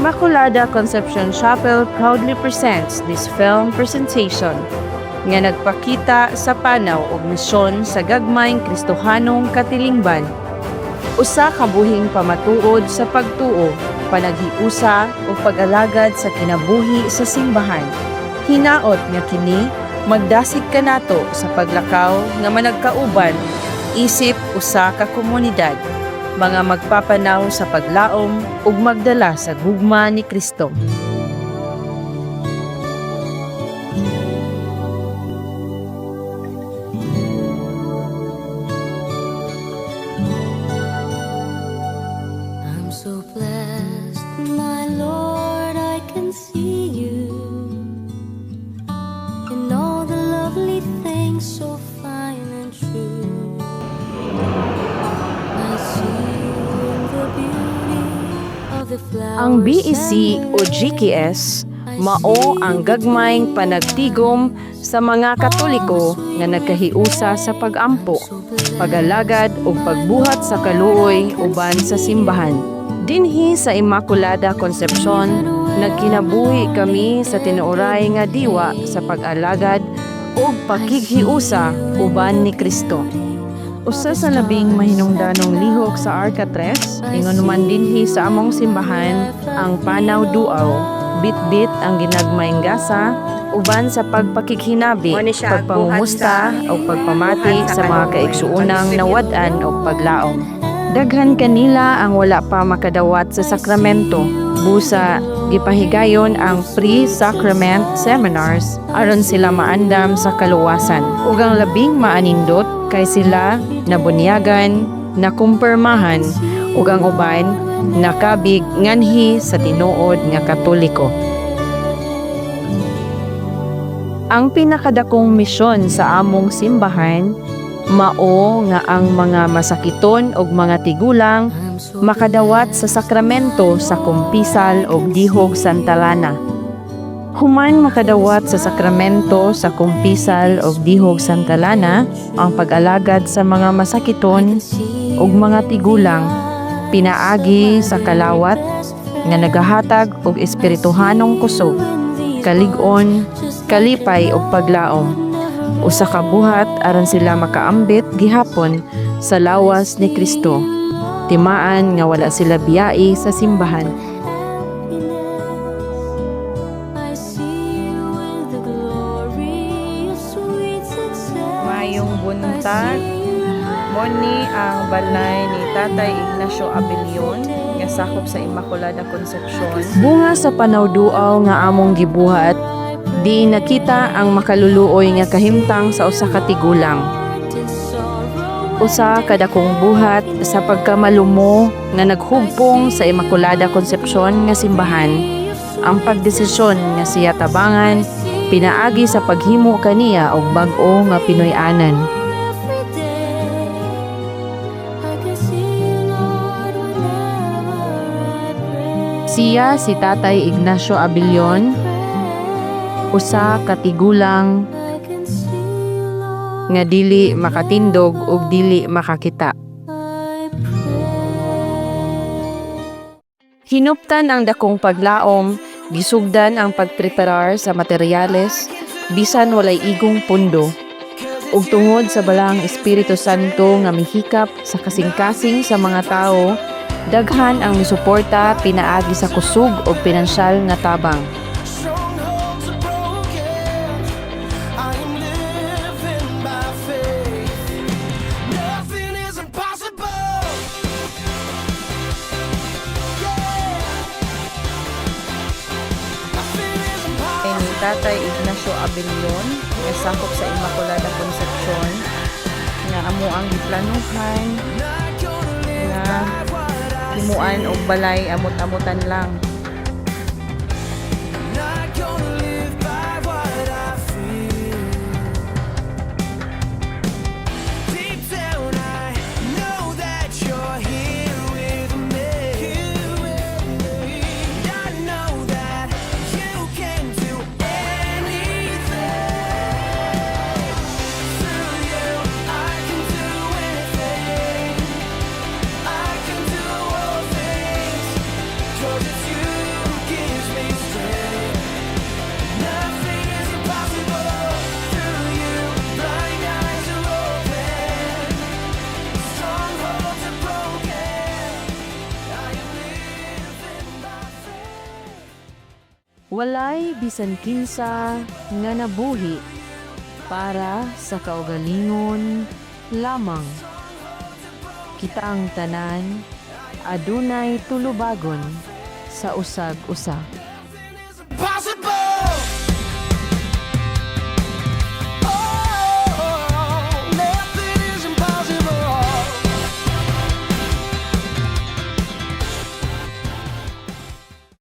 Immaculada Conception Chapel proudly presents this film presentation nga nagpakita sa panaw og misyon sa gagmayng Kristohanong katilingban. Usa ka buhing pamatuod sa pagtuo, panaghiusa o pag-alagad sa kinabuhi sa simbahan. Hinaot nga kini magdasig kanato sa paglakaw nga managkauban isip usa ka komunidad, mga magpapanaw sa paglaom ug magdala sa gugma ni Kristo. I'm so blessed, my Lord, I can see you in all the lovely things so fine and true. I see you in the beauty of the flowers. Ang BEC o GKS mao ang gagmayng panagtigom sa mga Katoliko nga nagkahiusa sa pagampo, pag-alagad ug pagbuhat sa kaluoy uban sa simbahan. Dinhi sa Immaculada Concepcion, nagkinabuhi kami sa tinuoray nga diwa sa pag-alagad ug pagkighiusa uban ni Kristo. Usa sa labing mahinungdanong lihok sa Arca 3, ingon man dinhi sa among simbahan ang panaw duaw, bit-bit ang ginagmayng gasa uban sa pagpakikhinabi, pagpangumusta o pagpamati sa mga kaigsuunang nawad-an o paglaom. Daghan kanila ang wala pa makadawat sa sakramento. Busa, gipahigayon ang pre-sacrament seminars aron sila maandam sa kaluwasan. Ug ang labing maanindot kay sila nabunyagan, nakumpirmahan, ug ang uban nakabig nganhi sa tinuod nga Katoliko. Ang pinakadakong misyon sa among simbahan mao nga ang mga masakiton ug mga tigulang makadawat sa sakramento sa kumpisal ug dihog santalana. Human makadawat sa sakramento sa kumpisal ug dihog santalana, ang pag-alagad sa mga masakiton ug mga tigulang pinaagi sa kalawat nga nagahatag og espirituhanong kusog, kalig-on, kalipay ug paglaom. Usa ka buhat aron sila makaambit gihapon sa lawas ni Kristo. Timaan nga wala sila biyai sa simbahan. I see you in the glory of sweet success. Mayong buntag, moni ang balay ni Tatay Ignacio Abelion nga sakop sa Immaculada Concepcion. Bunga sa panawduaw nga among gibuhat, di nakita ang makaluluoy nga kahimtang sa usa ka tigulang. Usa kadakong buhat sa pagkamalumo nga naghugpong sa Immaculada Concepcion nga simbahan. Ang pagdesisyon nga siya tabangan pinaagi sa paghimo kaniya og bag-o nga Pinoy-anan. Every day, I can see you, Lord, whenever I pray. Siya si Tatay Ignacio Abelion, usa ka tigulang I can see you, Lord, nga dili makatindog ug dili makakita. I pray. Hinuptan ang dakong paglaom, gisugdan ang pagpreparar sa materyales, bisan walay igong pundo. Ug tungod sa balang Espiritu Santo nga mihikap sa kasing-kasing sa mga tao, daghan ang misuporta pinaagi sa kusog ug pinansyal nga tabang. Strongholds are broken. I am living by faith. Nothing is impossible. Yeah. Nothing is impossible. Ni Tatay Ignacio Abelion nga sakop sa Immaculada Concepcion nga amo ang giplanuhan nga himuan og balay amot-amutan lang. Not gonna live by what I feel. Deep down, I know that you're here with me. And I know that you can do anything. Through you, I can do anything. I can do all things. 'Cause it's you. Walay bisan kinsa nga nabuhi para sa kaugalingon lamang. Kita ang tanan adunay tulubagon sa usag-usa.